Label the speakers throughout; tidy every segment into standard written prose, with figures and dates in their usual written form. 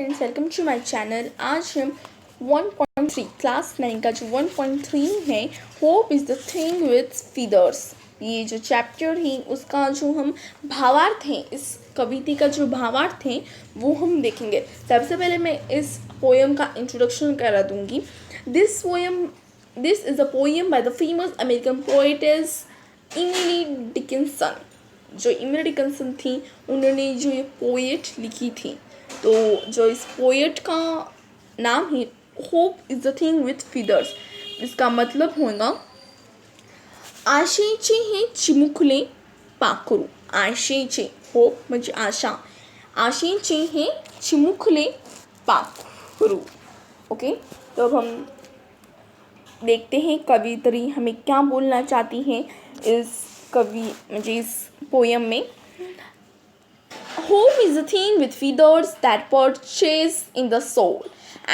Speaker 1: Friends, welcome to my channel. आज हम 1.3 class 9 का जो 1.3 है, hope is the thing with feathers, ये जो चैप्टर है उसका जो हम भावार्थ हैं, इस कविता का जो भावार्थ है वो हम देखेंगे। सबसे पहले मैं इस पोएम का इंट्रोडक्शन करा दूंगी। This is a poem by the famous American poetess इमिली Dickinson. जो इमिली डिकिंसन थी, उन्होंने जो ये पोएट लिखी थी, तो जो इस पोएट का नाम है hope is the thing with feathers. इसका मतलब होगा आशेचे हे चिमुकले पाखरू। आशेचे, होप म्हणजे आशा, आशेचे हे चिमुकले पाखरू। ओके, तो अब हम देखते हैं कवित्री हमें क्या बोलना चाहती है इस पोयम में। Home is a thing with feathers that perches in the soul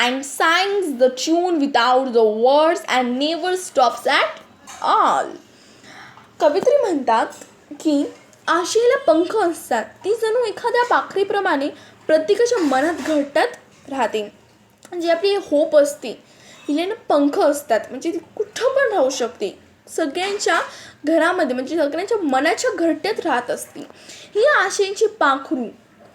Speaker 1: and sings the tune without the words and never stops at all. कवित्री म्हणतात की आशेला पंख असतात, ती जणू एखाद्या पाखरेप्रमाणे प्रत्येकाच्या मनात घटत राहते. जी आपली होप असते हिला ना पंख असतात, म्हणजे ती कुठं पण राहू शकते, सगळ्यांच्या घरामध्ये, म्हणजे सगळ्यांच्या मनाच्या घरट्यात राहत असते. ही आशेची पाखरू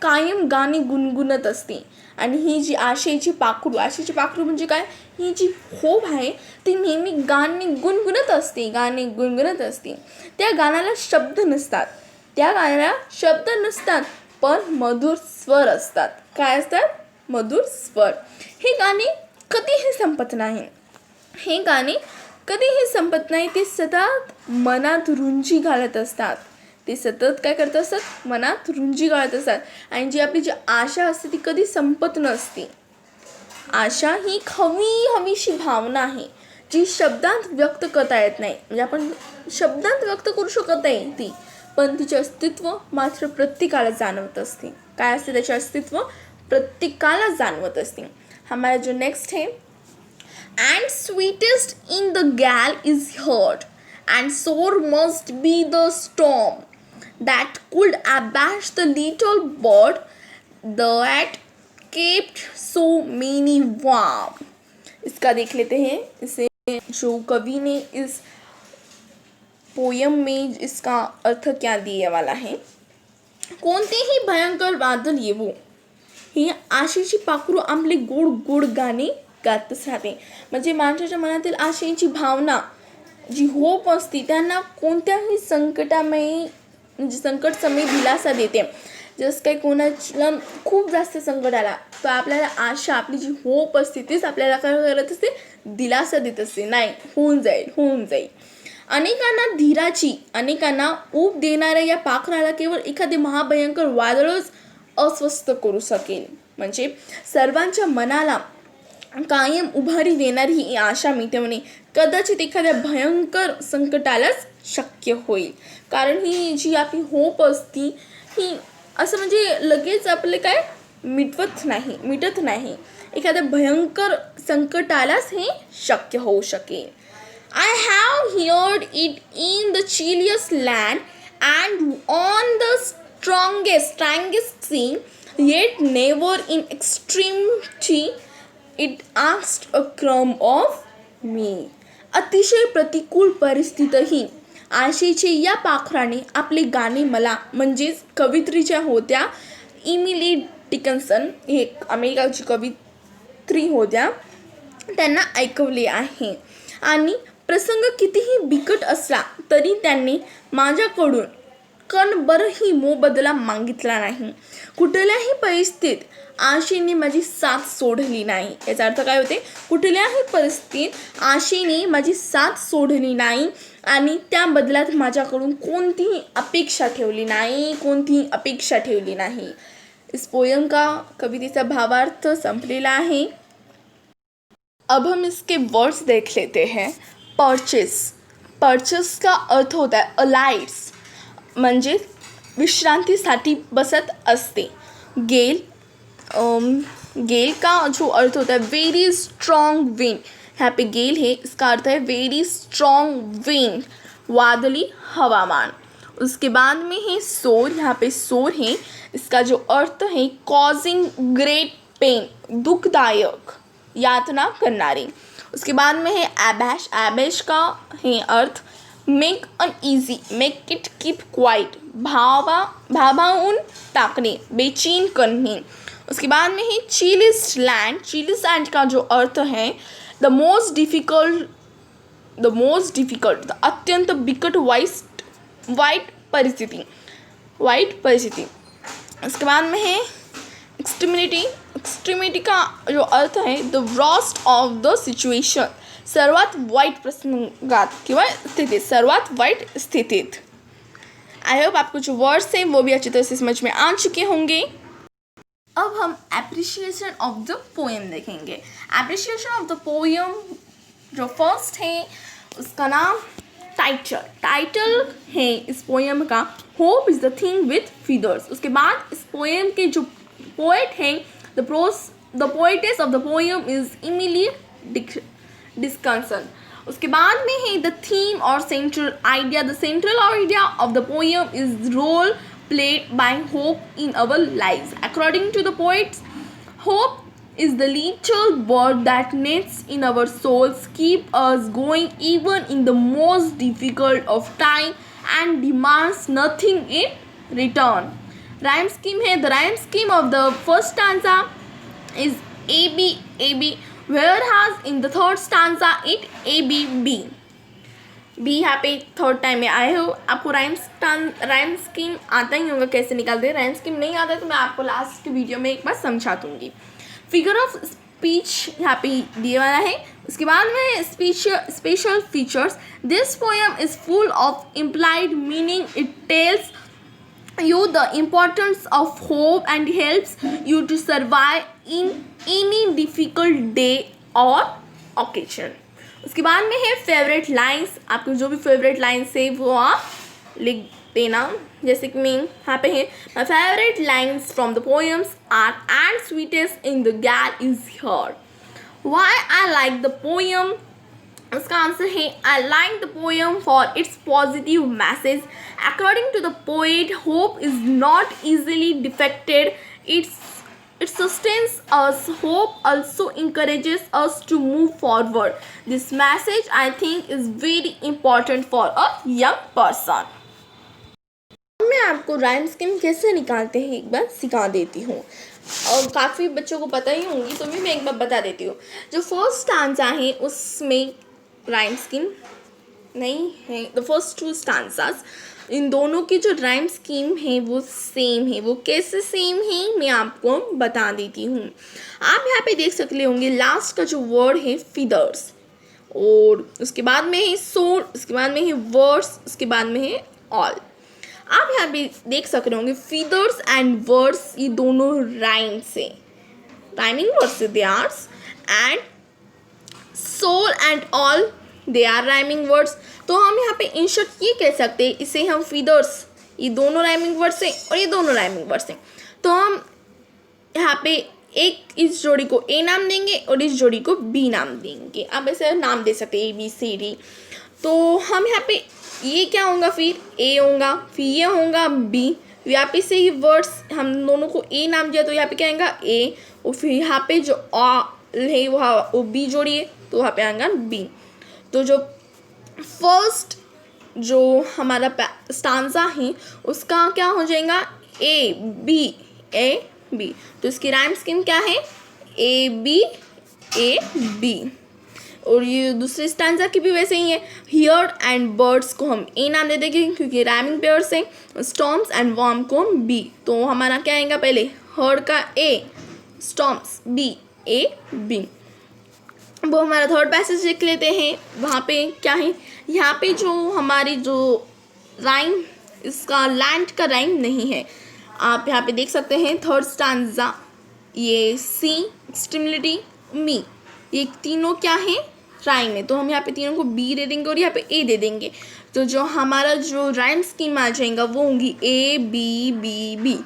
Speaker 1: कायम गाणी गुणगुणत असते. आणि ही जी आशेची पाखरू म्हणजे काय, ही जी होप आहे ती नेहमी गाणी गुणगुणत असते. त्या गाण्याला शब्द नसतात, पण मधुर स्वर असतात. काय असतात? मधुर स्वर. हे गाणे कधीही संपत नाही. ते सतत मनात रुंजी घालत असतात. आणि जी आपली जी आशा असते ती कधी संपत नसते. आशा ही हवीशी भावना आहे, जी शब्दांत व्यक्त करता येत नाही. म्हणजे आपण शब्दांत व्यक्त करू शकत नाही ती, पण तिचे अस्तित्व मात्र प्रत्येकाला जाणवत असते. काय असते त्याचे अस्तित्व? प्रत्येकाला जाणवत असते. हमारा जो नेक्स्ट है, and sweetest in the gale is heard, and sore must be the storm that could abash the little bird that kept so many warm. इसका देख लेते हैं, इसे जो कवि ने इस पोयम में इसका अर्थ क्या दिए वाला है. कोणतेही भयंकर वादळ येवो, ही आशेची पाखरू आपले गोड गोड गाणे गातच राहते. म्हणजे माणसाच्या मनातील आशेची भावना, जी होप असते, त्यांना कोणत्याही संकट समय दिलासा देते. जसं काही कोणाला खूप जास्त संकट आला तर आपल्याला आशा, आपली जी होप असते तीच आपल्याला काय करत असते, दिलासा देत असते. नाही, होऊन जाईल. अनेकांना ऊब देणाऱ्या या पाखराला केवळ एखादे महाभयंकर वादळच अस्वस्थ करू शकेल. म्हणजे सर्वांच्या मनाला कायम उभारी देणारी ही आशा मिटवणे कदाचित एखाद्या भयंकर संकटालाच शक्य होईल. कारण ही जी आपली होप असती ही असं म्हणजे लगेच आपले काय मिटत नाही. एखाद्या भयंकर संकटालाच हे शक्य होऊ शकेल. I have heard it in the chilliest land and on the strongest sea, yet never in extremity it asked a crumb of me. अतिशय प्रतिकूल परिस्थितीतही आशेचे या पाखराने आपले गाणे मला, म्हणजेच कवित्रीच्या होत्या इमिली डिकिन्सन, एक अमेरिकाची कवित्री होत्या, त्यांना ऐकवले आहे. आणि प्रसंग कितीही बिकट असला तरी त्यांनी माझ्याकडून कणभरही मोबदला मागितला नाही. कुठल्याही परिस्थितीत आशेने माझी साथ सोडली नाही. याचा अर्थ काय होते? कुठल्याही परिस्थितीत आशेने माझी साथ सोडली नाही आणि त्या बदल्यात माझ्याकडून कोणतीही अपेक्षा ठेवली नाही. इस पोयम का कवितेचा भावार्थ संपलेला आहे. अब हम इसके वर्ड्स देख लेते हैं. परचेस का अर्थ होता है अलाइट्स, म्हणजे विश्रांतीसाठी बसत असते. गेल का जो अर्थ होता है वेरी स्ट्रॉन्ग विंड. यहाँ पे गेल है, इसका अर्थ है वेरी स्ट्रॉन्ग विंड, वादली हवामान. उसके बाद में है सोर. यहाँ पे सोर है, इसका जो अर्थ है कॉजिंग ग्रेट पेन, दुखदायक, यातना करणारी। उसके बाद में है एबैश। एबैश का है अर्थ make uneasy, make it keep quiet, भाभाऊन टाकणे, बेचैन करणे। उसके बाद में है चिलिस्ट लैंड। चिलिस्ट लैंड का जो अर्थ है द मोस्ट डिफ़िकल्ट, द अत्यंत बिकट वाइट परिस्थिति। उसके बाद में है एक्सट्रीमिटी। एक्सट्रीमिटी का जो अर्थ है the worst of the situation, सर्वात वाईट प्रसंगात किंवा स्थितीत, सर्वात वाईट स्थितीत। आई होप आपको जो वर्ड्स हैं वो भी अच्छी तरह से समझ में आ चुके होंगे। अब हम एप्रिशिएशन ऑफ द पोएम देखेंगे। एप्रिशिएशन ऑफ द पोएम जो फर्स्ट है उसका नाम टाइटल है इस पोएम का hope is the thing with feathers. उसके बाद इस पोएम के जो पोएट हैं the poetess of the poem is Emily Dickinson. उसके बाद में है द थीम और central idea of the poem is role played by hope in our lives. According to the poets, hope is the little bird that nests in our souls, keep us going even in the most difficult of time and demands nothing in return. Rhyme scheme है. The rhyme scheme of the first stanza is A-B, whereas in the third stanza it A-B-B. B यहाँ पे third time में आए हो। आपको rhyme scheme आता ही होगा कैसे निकालते हैं। राइम स्कीम नहीं आता तो मैं आपको लास्ट की वीडियो में एक बार समझा दूँगी। फिगर ऑफ स्पीच यहाँ पे दिए वाला है। उसके बाद में special features. This poem is full of implied meaning. It tells you the importance of hope and helps you to survive in any difficult day or occasion. उसके बाद में है फेवरेट लाइन्स। आपको जो भी फेवरेट लाइन्स है वो आप लिख देना। जैसे कि मैं यहाँ पे है my favourite lines from the poems are and sweetest in the gale is here. Why I like the poem, उसका आंसर है I like the poem for its positive message. According to the poet hope is not easily defected, it sustains us. Hope also encourages us to move forward. This message I think is very important for a young person. मैं आपको rhyme scheme कैसे निकालते हैं एक बार सिखा देती हूँ और काफ़ी बच्चों को पता ही होंगी तो भी मैं एक बार बता देती हूँ। जो फर्स्ट स्टांजा है उसमें राइम स्कीम नहीं है। द फर्स्ट टू स्टांजास इन दोनों की जो राइम स्कीम है वो सेम है। वो कैसे सेम है मैं आपको बता देती हूँ। आप यहाँ पे देख सकते होंगे लास्ट का जो वर्ड है फीदर्स और उसके बाद में है सोल, उसके बाद में है वर्ड्स, उसके बाद में है ऑल। आप यहाँ पे देख सकते होंगे फीदर्स एंड वर्ड्स ये दोनों राइम से राइमिंग वर्ड्स से they are and soul and all they are rhyming words. तो हम यहाँ पे इन शॉर्ट ये कह सकते हैं इसे हम फीदर्स ये दोनों राइमिंग वर्ड्स हैं और ये दोनों राइमिंग वर्ड्स हैं। तो हम यहाँ पे एक इस जोड़ी को ए नाम देंगे और इस जोड़ी को बी नाम देंगे। आप ऐसे नाम दे सकते हैं A-B-C-D। तो हम यहाँ पे ये क्या होगा फिर ए होगा, फिर ये होगा बी। यहाँ पे से ये वर्ड्स हम दोनों को ए नाम दिया तो यहाँ पे क्या आएगा ए और फिर यहाँ पे जो है वो बी जोड़िए तो वहाँ पे आएगा बी। तो जो फर्स्ट जो हमारा स्टांजा है उसका क्या हो जाएगा ए बी। तो इसकी राइम स्कीम क्या है A-B और ये दूसरे स्टांजा की भी वैसे ही है। हियर एंड बर्ड्स को हम ए नाम दे देंगे क्योंकि राइमिंग पेयर्स हैं। स्टॉर्म्स एंड वार्म को हम बी। तो हमारा क्या आएगा पहले हर्ड का ए, स्टॉर्म्स बी, A-B। वो हमारा थर्ड पैसेज देख लेते हैं। वहाँ पे क्या है यहाँ पे जो हमारी जो राइम इसका लैंड का राइम नहीं है। आप यहाँ पे देख सकते हैं थर्ड स्टांजा ये सी, एक्सट्रीमिटी, मी ये तीनों क्या है राइम है। तो हम यहाँ पे तीनों को बी दे देंगे और यहाँ पे ए दे देंगे। तो जो हमारा जो राइम स्कीम आ जाएगा वो होंगी A-B-B-B।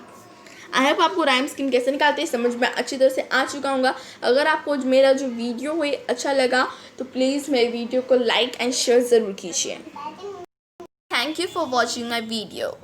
Speaker 1: आई होप आपको राइम स्कीम कैसे निकालते हैं समझ में अच्छी तरह से आ चुका होगा। अगर आपको मेरा जो वीडियो है अच्छा लगा तो प्लीज़ मेरे वीडियो को लाइक एंड शेयर ज़रूर कीजिए। Thank you for watching my video.